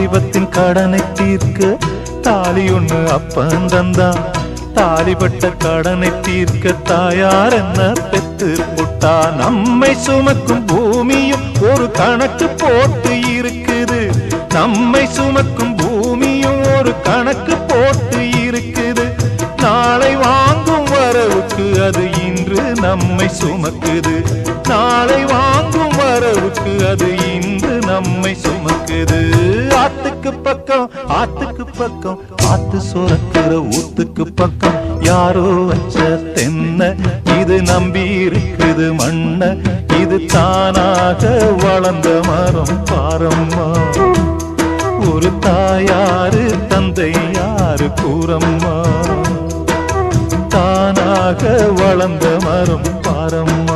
வாலிபத்தின் கடனை தீர்க்க தாலி ஒண்ணு அப்பன் தந்தான். தாலிப்பட்ட கடனை தீர்க்க தாயார் என்ன பெத்து புட்டா. நம்மை சுமக்கும் பூமியும் ஒரு கணக்கு போட்டு இருக்குது. நம்மை சுமக்கும் பூமியும் ஒரு கணக்கு போட்டு இருக்குது. நாளை வாங்கும் வரவுக்கு அது இன்று நம்மை சுமக்குது. நாளை வாங்கும் வரவுக்கு அது இன்று நம்மை சுமக்குது. ஆத்துக்கு பக்கம் ஆத்துக்கு பக்கம் ஆத்து சுரக்கிற ஊத்துக்கு பக்கம் யாரோ வச்ச தென்ன இது நம்பி இருக்குது மண்ண. இது தானாக வளர்ந்த மரம் பாரம்மா. ஒரு தாயாரு தந்தை யாரு கூறம்மா. தானாக வளர்ந்த மரம் பாரம்மா.